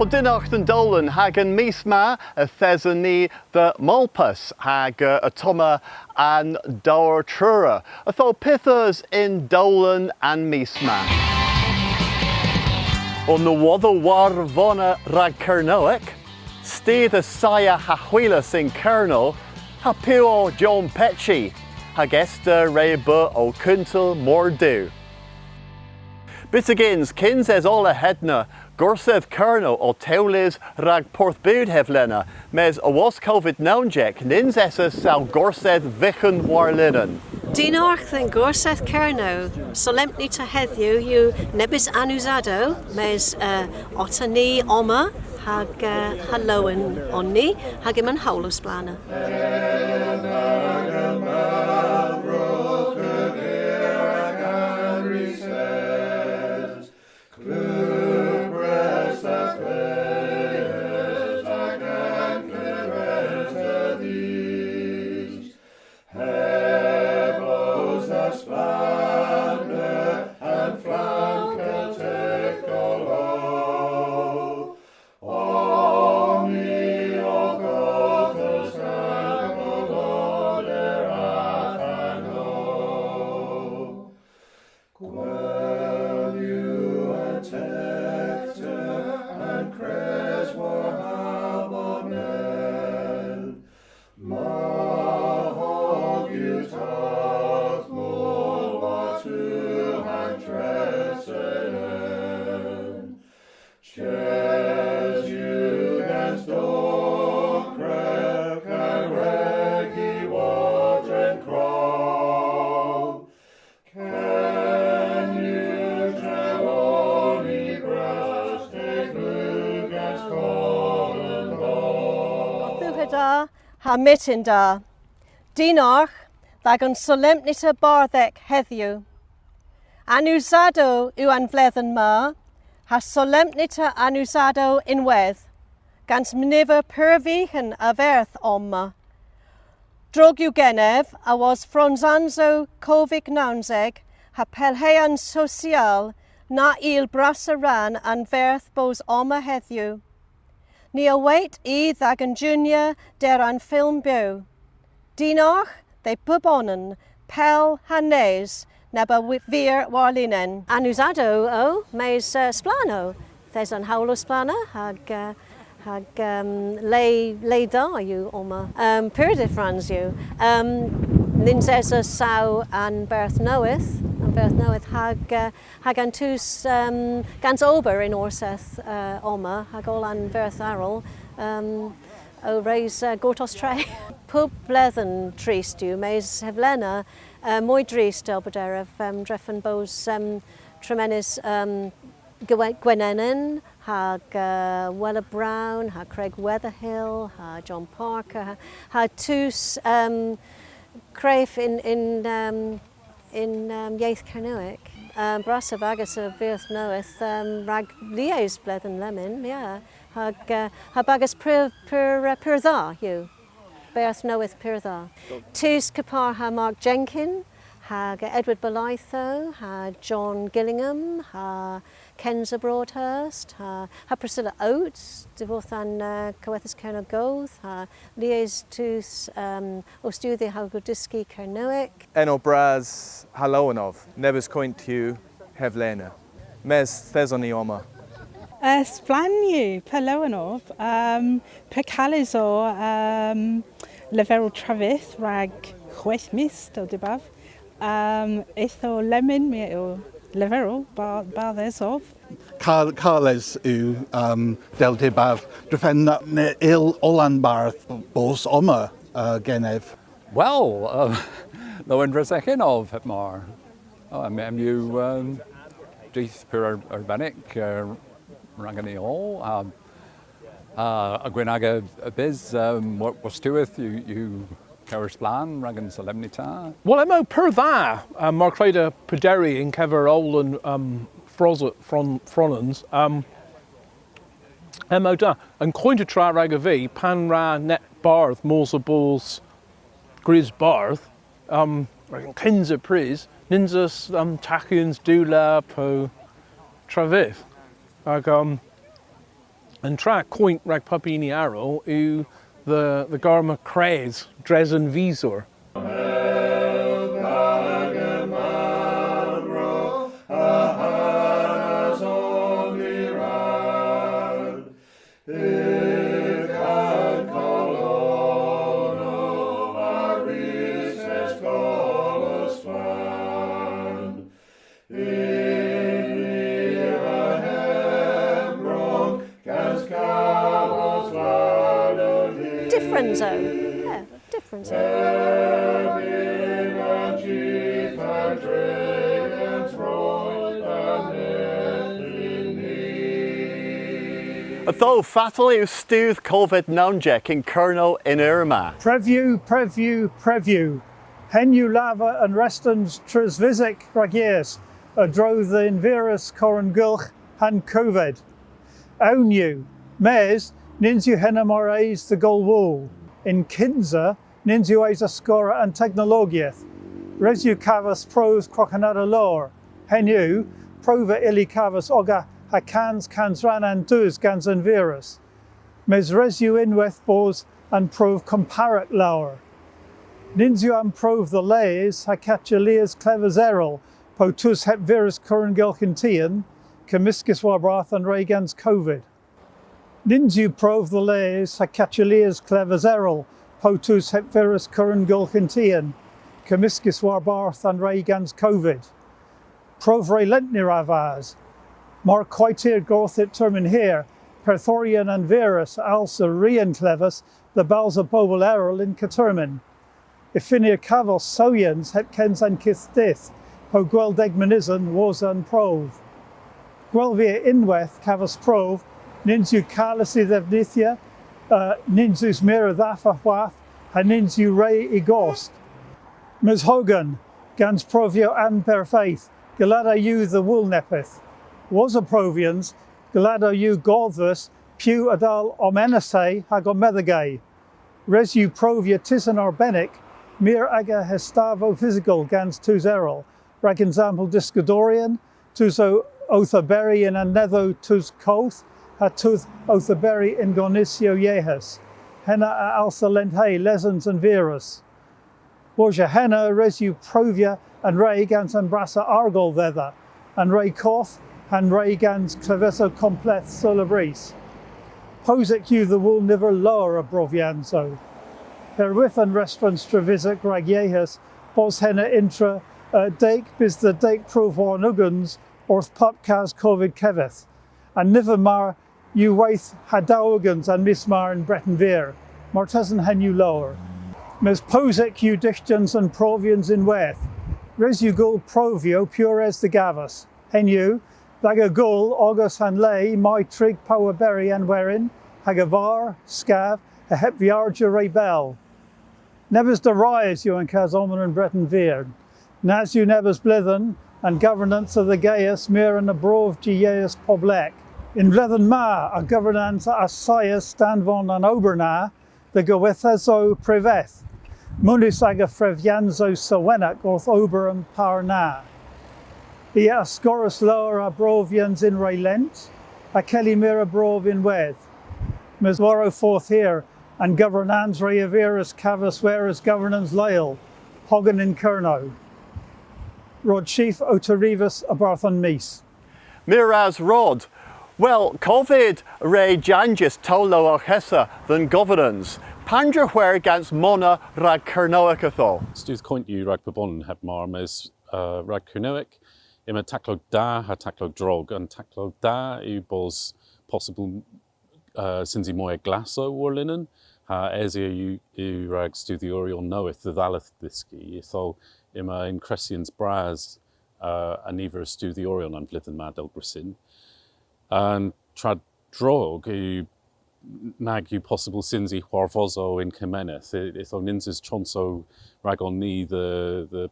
Wel dynach yn dolen hag yn mis ma y thesyn ni the Malpus hag y toma an dawr trura. Y tho pithers in dolen an mis ma. On the wadda war vona rag Kernoic, steed the saya hachwilas in Kernel, ha pio John Petchy, hag Esther Reba o Kuntel Mordu. Bitagins, kins es alla hedna, gorseth Kerno o teulis rag Porthbud hevlena, mes a was COVID naunjek, nins essa sal gorseth vichen warlinen. Dinorch yn gorseth Kerno, solemni to heddiw yw nebys anusado, mes otta ni oma, hag haloen onni, hag yma'n hawlus blana. Ha mitin da. Dinorch, ddag yn solemnita barddec heddiw. Anusado yw anfledden ma, ha solemnita anusado unwedd, gans mnifer pyrfichen a ferth oma. Drog yw genef, a was fronzanzo Covid-19, ha pelhean social na il brasaran an ferth bos oma heddiw. Ni await I ddag yn junior der an ffilm byw. Dinorch, they pubonen, pel hanes, neba vir warlinen. Anusado o, meis splano. There's an hawlo splana, hag lei da yw oma. Pyrde frans yw. Ninzesa saw an berth noeth. Berth noeth hag an tus gans ober in orseth oma hag ol an berth arol o reis gortos tre. Pub bledden trist yw meis heflena mwy drist elbederef dreffen bos tremenis Gwenenen hag Wella Brown hag Craig Weatherhill hag John Parker hag tus Craif in Iaith Kernoic, brasaf agus a byrth noeth rag lies bledden lemon, yeah. Hag agus pur dda yw, byrth noeth pur dda. Tus capar ha Mark Jenkin, hag Edward Bolaitho, ha John Gillingham, ha Kenza Broadhurst, ha Priscilla Oates, divoth an Cowethus Kerno Goth, ha lies tus o studi ha Godiski Kernoic. Eno braz haloanov, nebys coint yw heflena. Mes thesoni oma. Splaniu, Peloanov, Pecales o Leferol Travith, rag chweth mist o dibaf. Eitho lemon mi o Leferol, barddesov. Carles yw del dibaf, drefen il olan barth bos oma genef. Wel, no yn resecyn of het maar. Am yw dyth pyr arbennig rang ni o. A gwynag a biz, was tywydd yw Cewrs Blan, rag yn solemnita? Wel, emo pyr dda, mae'r creid y pyderi yn cefer ôl yn ffronans. Emo da, yn coint y tra rag y fi, pan ra net bardd, môs o bwls gris bardd, rag yn cyns y prys, ninjas tacians dwla po trafydd. Ag and tra coint rag papini arrow yw the garma craze Dresden visor. Differenzo. Yeah, differenzo. Though fatal yw stwdd Covid-19 in Kerno in Irma. Preview. Hen yw lava and restans trysfisic ragiers a dro the virus coron gulch han Covid. Awn yw, mes, nins yw henam ar eis the gol wool. In Kinza, nins yw eis ascora and technologiaeth. Res yw cavas pros crocanada lor. Hen yw, prova illi cavas oga ha cans ran and dus gans and virus. Mes res yw unwaith bos and prove comparat lawer. Nins yw am prove the lays ha catchalias clevers errol po tus het virus current gilchintian, camiscus warbrath and regans Covid. Nins yw prove the lays ha catchalias clevers errol po tus het virus current gilchintian, camiscus warbrath and regans Covid. Prove relentnir avaz. Mar quietir gorthit termin here, perthorian and virus alsa rian clevis, the balsa pobl errol in catermin. Iffinir cavos soyans het kens and kistith, po gwel degmanism was and prove. Gwel via inweth cavos prove, ninsu calisi thevnithia, ninsus mira thafa wath, and ninsu rei igost. Ms Hogan, gans provio an per faith, galada you the wool nepeth. Was a provians, galado you godvus, pew adal omenase hagomethagay. Res you provia tisan arbenic, mir aga hestavo physical gans tus errol, rag example discodorian, tuso othaberi and netho tus koth, ha tus othaberi in gonisio yehes, henna a alsa lenthe lesons and virus. Warja henna res you provia and ray gans and brassa argol thither, and ray koth, and Reigans claveso completh solabris. Posec you the wool niver lower a brovianzo. Herwith and restaurants travasic ragiehas, bos henna intra dake bis the dake prove one uguns, orth popcas Covid keveth. And niver mar you waith hadawugans and mismar in Breton Veer, martesan hen you lower. Mes posec you dichtans and provians in weth. Res you gul provio pures the gavas. Hen you, Daga gul, August and lay, my trig power berry and werin, hagavar, scav, a hep viarja rebel. Nebus de rise you and Cas Omen and Breton Veer. Nas you nebus blithen, and governance of the Gaius, mir and the brove Gieus Poblek. In Blethen ma, a governance as Sias Stanvon and Oberna, the Goethezo preveth. Mundus aga frevianzo sawenak orth Oberum parna. The ascorus lower a brovians in Raylent, a Kelly mira brov in Weth. Meswaro forth here, and governans reavirus cavus veras governans lael, Hogan in Kerno. Rod chief otorivus abarthon mis. Miraz Rod. Well, Covid re jangus tolo ochesa than governance. Pandra where against mona rag Kernoicatho. Stúth coint you rag pabon heb marmes rag Kernoic. Ima taclog da ha taclog drog, and taclog da yw bos possible sinzi moe glaso war linen, ha ezia yw rag studioriol knoweth the valeth diski, so ima in Cressians bras a niver studioriol an flithen ma del brisin. And trad drog yw nag yw possible sinzi huarvozo in Kemeneth, itho ninsis chonso rag on ni the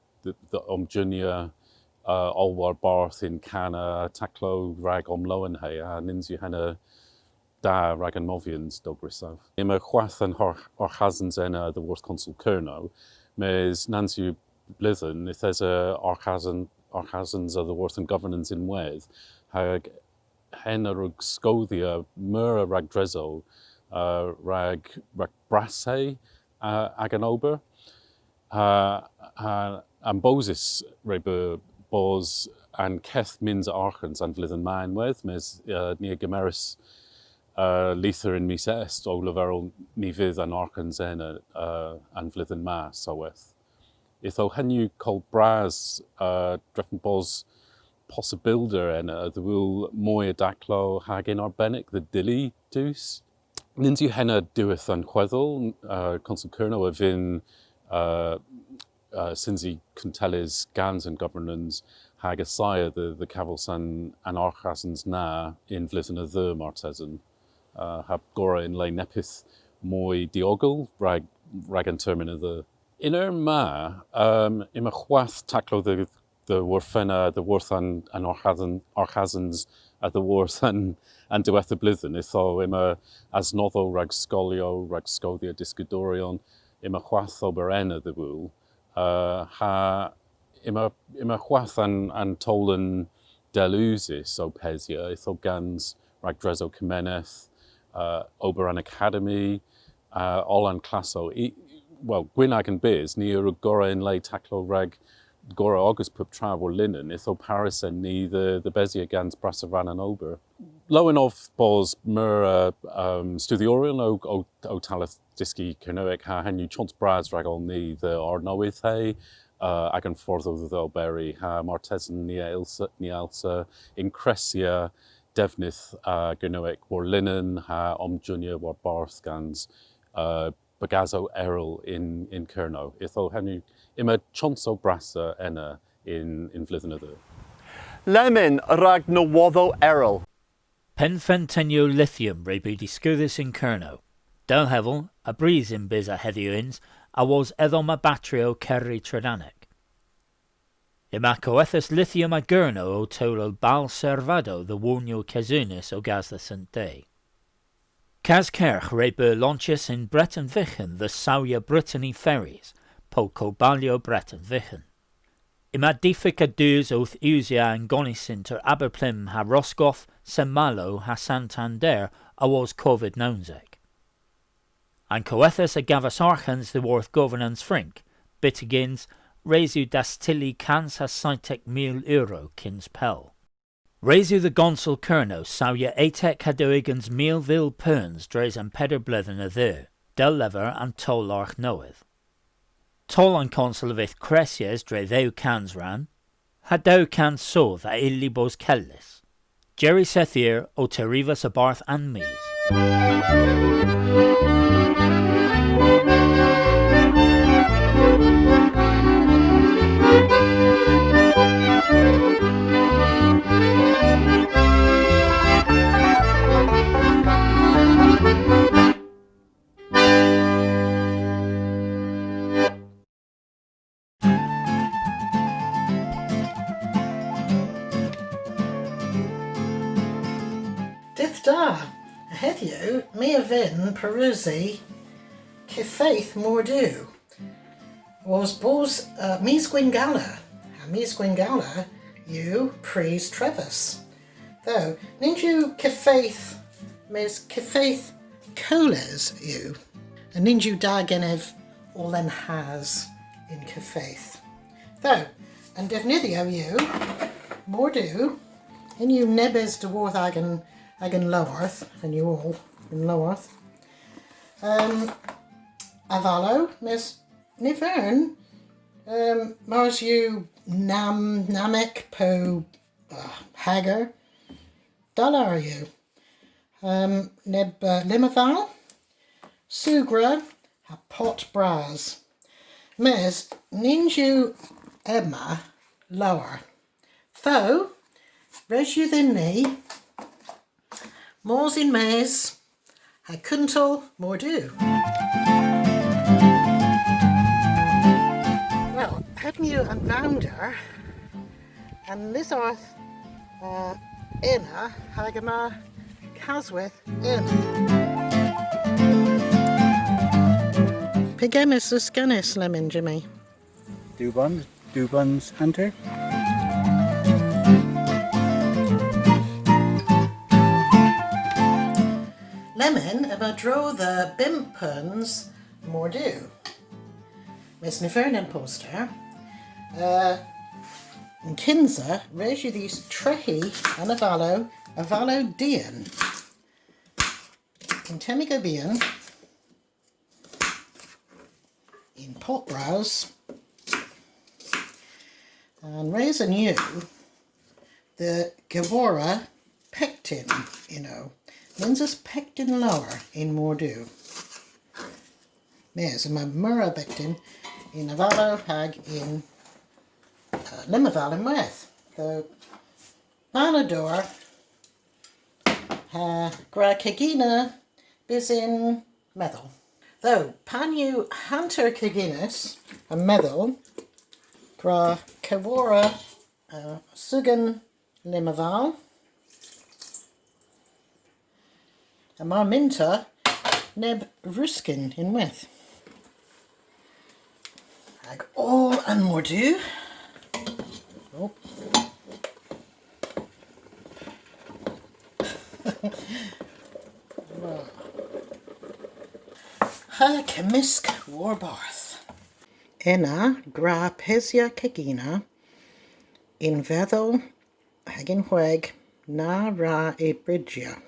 omjunia Olwar Barth in Cana, Taclo, Rag Omloenhe, Ninsu Hena Da Rag and Movians Dogrisav. Ima Chwath and Orchazans Ena, the Worth Consul Kerno, Mes Nansu Blithen, if there's a Orchazans of the Worth and Governance in Weth, Hag hen rag scodia mura rag drezo rag brasse ag an ober and bosis rebe bos and keth mins archens and vlithen man with mes near gemeris Lither in mis est o leverol ni fydd an archens en and vlithen ma so with. Itho henu col bras dreffen bos possibilder en the will moy daclo hagin arbenic the dilly dus. Nindu henna doeth an quethel consul kerno of in sinzi conteles gans and governance hag asaya the cavalsan and archasens na in vlithen a the martesan. Hab gora in lay nepith moy diogel rag an termina the inner ma ima chwath taclo the warfena the worth and archasens at the worth and dueth the blithen itho ima as notho rag scolia discudorion ima chwath oberena the wool ha ima chwath and tolen delusis o pesia itho gans rag drezo Kimeneth Oberon Academy, all an classo. Well, Gwynag and Biz, near Gora in lay taclo rag, Gora August pub travel linen, itho Paris and ni the Bezier gans Brassavan and Ober. Low enough bos mur studiorion o talith diski kernoek ha henu chons bras rag on ni the Arnoith he, agan forth of the Alberry ha Martesan ni Elsa in Crescia. Devnith Gernoek war linen ha Junior war Barth gans Bagazo Errol in Kerno. Itho henu ima chonso brassa enna in vlithen Lemon rag no woddo Errol. Penfentenio lithium rebu discudis in Kerno. Del hevel a breeze in biz a heddiwins a was edom a batrio kerri tredanic. Imacoethus lithium a gurno o tolo bal servado the warnio cazunis o gas the St. Day. Caskerch rebu launches in Breton Vichen the Sauja Brittany ferries, poco balio Breton Vichen. Imadifica dus oth usia and gonisin ter Aberplim ha Roscoff, Semalo ha Santander a was COVID nonzek. And coethus a gavas archens the worth governance frink, bitigins, Resu das tilly cans ha €1 euro kins pel. Resu the gonsul kerno sauja etek hadoigans vil perns dres and peder blethen a there, del lever and tolarch noeth. Tol an consul vith cresies dre theu cans ran, hadou cans so tha illibos kellis. Jerry Sethier o terrivas a barth and mees. Dith da, heddiw, mi a vin perusi Cyfaith Mordu was bos mis Gwingala, mis Gwingala you praise Trevis. Though ninju Cyfaith mis Cyfaith Coles you, and ninju da genev all them has in Cyfaith. Though, and defnithio you, Mordu, in you nebes de worth agan Lowarth, and you all in Lowarth. Avalo, Miss Nivern, Mars you Namek po Hagar, Dollar you. Neb Limathal, Sugra, a pot bras. Mes Ninju Emma lower. Tho, res you than me. Mors in mes, I couldn't more do. Well, hadn't you and Vounder, and this earth, Inna, Hagama, Caswith, in. Pigemis the Scannis Lemon Jimmy. Dubon's Hunter. Lemon yma dro the bimpens mordu. Mes Nevernan poster. Yn Kinsa, reis yw these trehi yn y falo dian. In Temigobian, in Potbrowse, and reis yn yw the Gabora pectin, Men's pectin lower in Mordu. Mes yma mura pectin in Avalo hag in Limaval yn Weth. The Banador gra Cegina bis in meddwl. Though pan yw Hunter Ceginus a meddwl gra Cawora Sugan Limaval a mar minta neb Ruskin in Weth. Ag all and Mordu. Oh. Ha Cymysg Warbarth. Enna gra Pesia Cegina in feddwl hag in hweg na ra e Bridgia.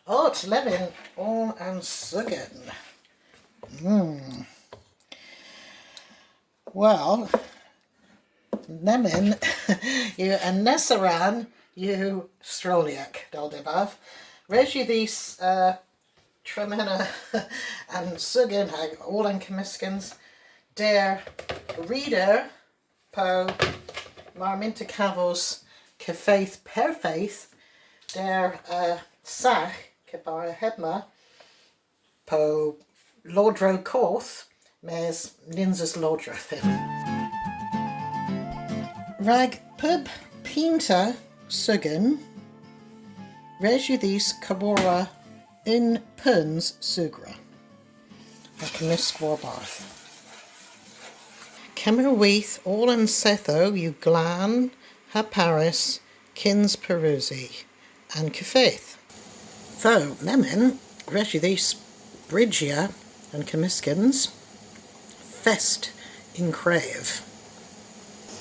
Ot levin all and sugan. Well, Nemin, you and Nessaran, you Stroliak, Daldibov. Reis you these Tremena and Sugan hag all and Cemiskins, der reader po marminta cavos cefaith per faith, der sach cebar hebma po lodro corth mes ninzas lodro Rag pub pinta sugan reis you these cabora in puns sugra. Ac Miss Warbarth. Cemmer weith all in setho you glan, ha Paris, kins perusi, and cefaith. Though Nemin reis you these Bridgia and Cemiskins fest in crave.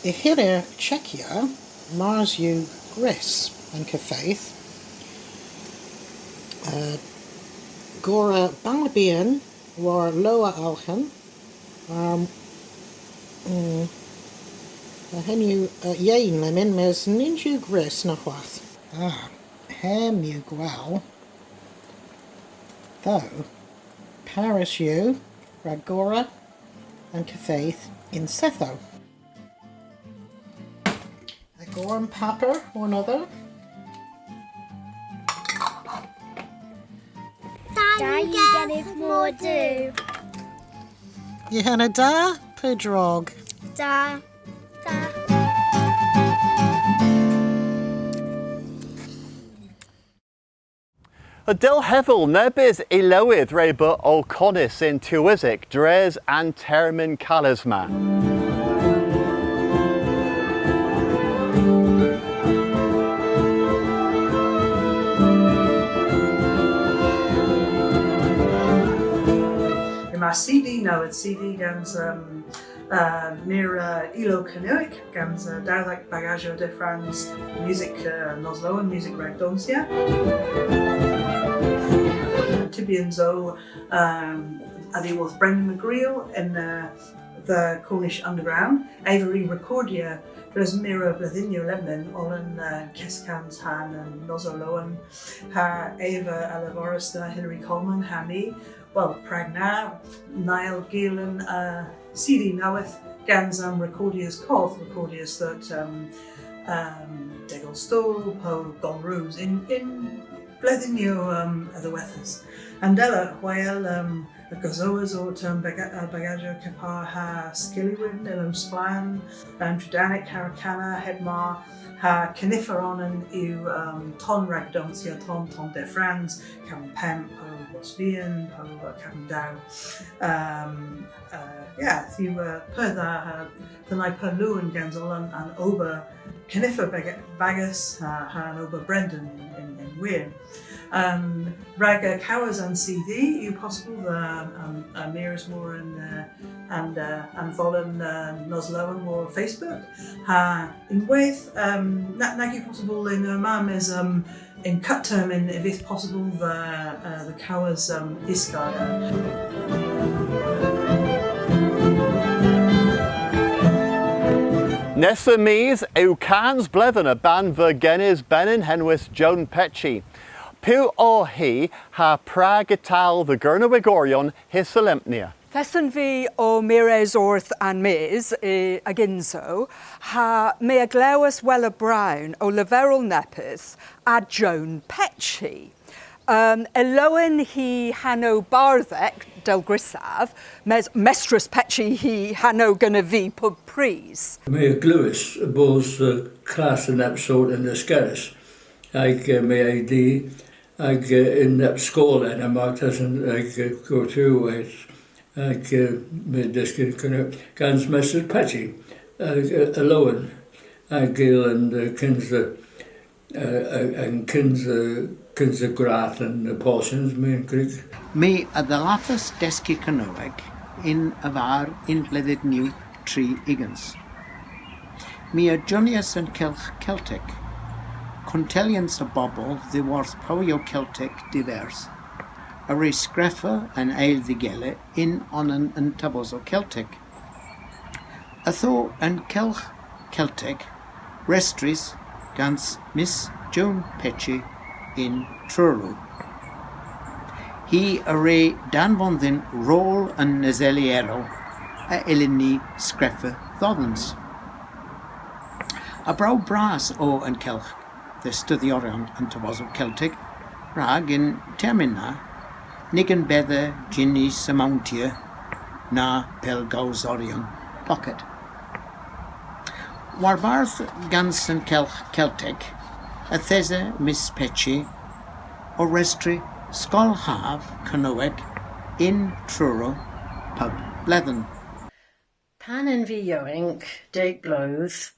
Ihira Czechia, Mars you Gris and Cefaith, Gora Balabian war Loa Alchen, Henu Yain Lemon mes Ninju Gris na Hwath. Hem you gwell. Though, Paris you, Ragora and Cefaith in Setho. Gorm Papper or another. Da you gennyf Mordu. You hana da, Pedrog. Da. Y dil heddwl nebys eilywydd reba o conis in Tywysic, dres and termin calisma. My CD now, it's CD gans near Ilo Canuic, gans Dialect Bagaggio de France, music Noslo and music Ragdoncia. Tibianzo, Adi was Brendan McGreal in the Cornish Underground, Avery Recordia, there's Mira Blathinio Lebanon, Olin Keskans Han and Nozoloan, Ha Ava Alavorista, Hilary Coleman, Hammy. Well, Pragna, Niall Galen, CD Nawith, Gansam, Recordius Corth, Recordius that Degel Stoll, Po Gonroos in Blethinio the Wethers. Andella, while the Gazoas or term Bagaggio Kapar ha Skillywind, Elum Splan, Tridanic, Haracana, Hedmar, ha Caniferon and eu Ton Ragdoncia, Ton de France, Cam Pem, Po Bosvian, Po Cam Dow. Through Pertha, the night per Lewin Ganzolan and Ober Canifer Bagus, ha and Ober Brendan in Weir. Raga Cows and CD, you possible the Mirrors more and Vollen Noslowen more Facebook. In Waith, Nagi possible in Mam is in cut term in if it's possible the Cows Isgarda. Nessa mis yw cans bledden a ban vergenis benin henwys Joan Petchy. Pew o hi ha pragital the Gurnawigorion his Solemnia. Fesyn fi o Mires Orth and Mis aginso ha me a glewys Wella Brown o leferol nepys a Joan Petchy. Elowen hi Hanno Barddek del Grisaf, Mestress Petchy hi Hanno gonna vi pub pries. Me a glewys bos class in episode in the skeris. Ag me ID ag in that school and I might go through it. Ag me disc gans Mestress Petchy Elowen ag gil and kins grath and portions me in Greek. Me a the latas deski canoeg in avar in bledid new tree igans. Me a Junius and Celtic. Contellians a bobble the worth powio Celtic divers. A re screffer and ale the gele in onan and tabozo Celtic. A tho and Celtic restris gans Miss Joan Petchy in Truro. He array Dan von den roll and Nazeliero a Eleni screffer Thoddens. A brow brass o and Kelch, the studiorion and Tabozo Celtic, rag in termina, nigan bether ginny samountia, na pelgausorion pocket. Warbarth gans and Celtic, a thesa Miss Petchy, or restri Skull Have Canoeg in Truro pub Blethen. Pan in vi yoink, date bloth,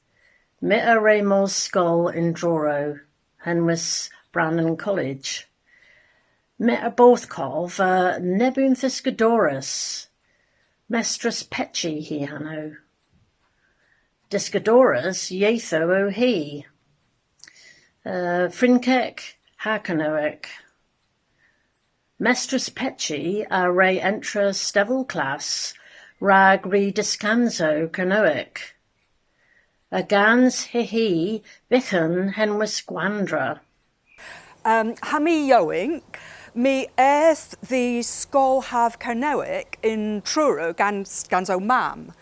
mit a Ramos skull in Truro, henwys Brannan College. Mit a both cov nebun Thiscadorus, Mestress Petchy he hanno. Discadorus yetho o he. Frinkek Hakanoek. Mestress Petchy a re entra stevel class rag re descanso canoic. A gans he bichen henwys gwandra. Hami yoink, me earth the skull have canoic in Truro ganso mam.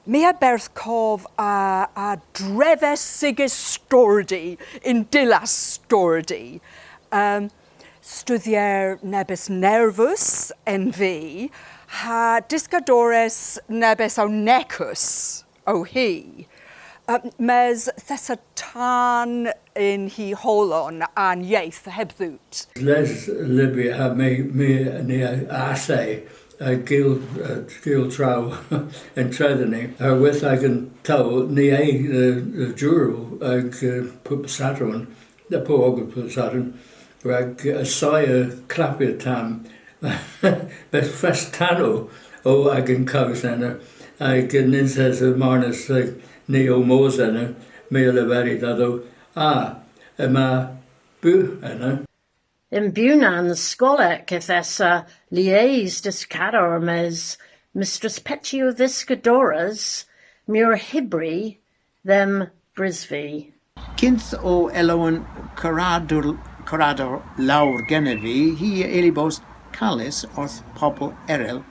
Me a berth cov a dreves sigus stordi in dillas stordi. Studier nebis nervus NV ha discadores nebis o necus o he. Mes thesatan in he holon an yeith hebthut. Les Libby ha me near assay a gil trow and treading with I can tell near the juro put Saturn the poor put Saturn. Rag a sire clapia tam, but festano, o agan cousana, I can insess of Marnus neo mosana, male very dado, ema bu, anna. In Bunan skolek if essa liaise discador mes Mistress Petchy o Thiscadoras, mur hibri, them brisvi. Kinth o Elowen Corrador Laur Genevi, he elibos Calis orth Popple Erel,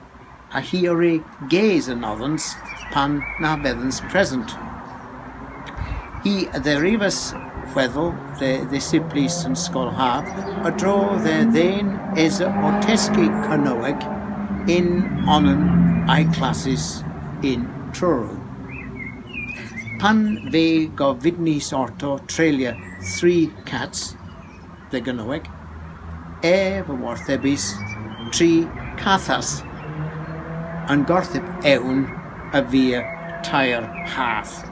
a hiori gaze anothens pan na vedens present. He the rivas weddle the Siplis and Skull have, a draw the then is Oteski canoeg in onen I classes in Truro. Pan ve go vidni sorto trelia 3 cats, the Ganoeg, warthebis 3 cathas, and gorthip eun a via tire half.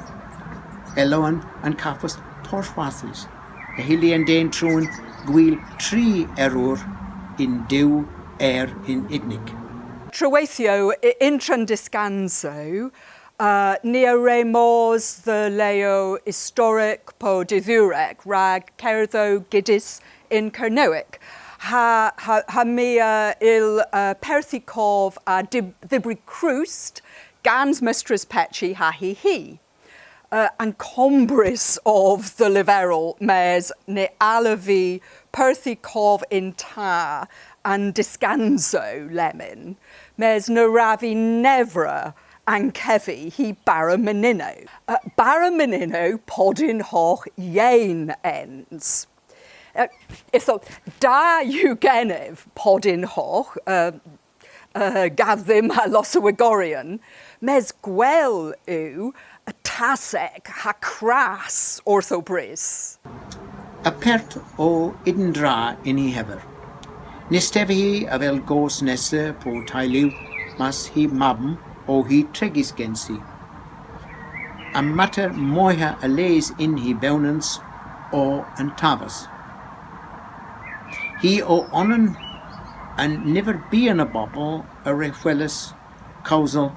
Eloan and Cafus torchwathis, a hilly and dane truan gwyl 3 erwr in diw in ignig. Treweithio intran discanso, nearemos the leo historic po diddurec rag cerddo gidis in Cernowic. Ha mea il perthicov a ddibri crwst gans mistress Petchi ha hi. And combris of the liberal mes ne alavi perthicov in ta and discanso lemon mes no ravi nevra and kevi he baramenino. Baramenino podin hoch yen ends. If da eugenev podin hoch gathim ha losawigorian mes gwel u a tasek ha cras orthobris. Apert o idendra in hi hefer. Nistefi a fel gos nese po tailiw mas hi mabm o hi tregis gensi. A mater moiha a leis in hi bewnans o an tafas. Hi o onan and never be in a bobble a rehuelis causal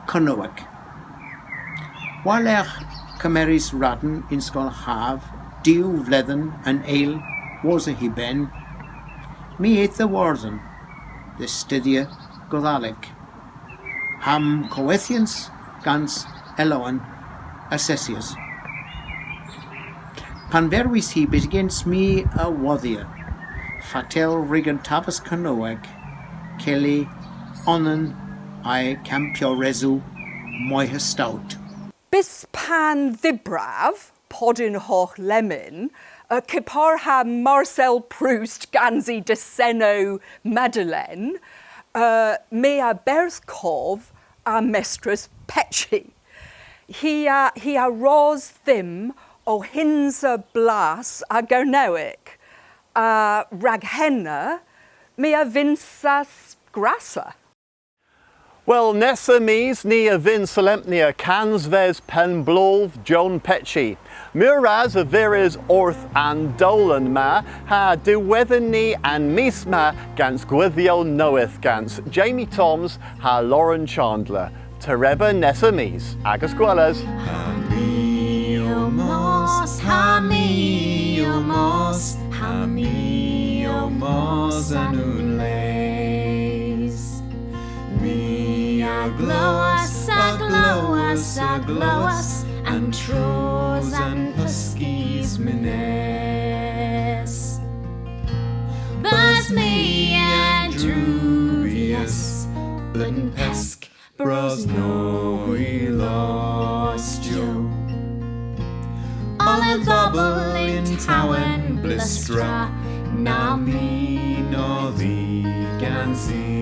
Cernowic. Waler Cameris Radden in Skol Hav, Diw Vlethen and Ale was a hi ben. Mi ate the warden, the Stydia Godalic. Ham Coethians, Gans Eloan, Assessius. Pan verwis hi begins me a wadia, Fatel Rigan Tavas Cernowic, Kelly, Onan, I Campiorezu, Moiha Stout. Bis pan ddibraf, podin hoch lemon, Kipar ha Marcel Proust ganzi de Seno Madeleine, mea Berskov a Mistress Petchi. He a ros thim o hinsa blas a Cernowic, raghenna mea vinsas grassa. Well, nessa mis ni a vin solemnia cans ves pen blov John Petchi. Muraz a viris orth and dolan ma ha diwedden ni and misma gans gwyddio knoweth gans Jamie Toms ha Lauren Chandler. Tereba nessa mis. Agus gwellas. Hamiomos anunles. Agloas, and tros and puskies mines. Bas me and Druvius, Blin Pesk, Bros no we lost you. All a double in Towen Blistra, na me no the Gansinji.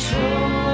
tro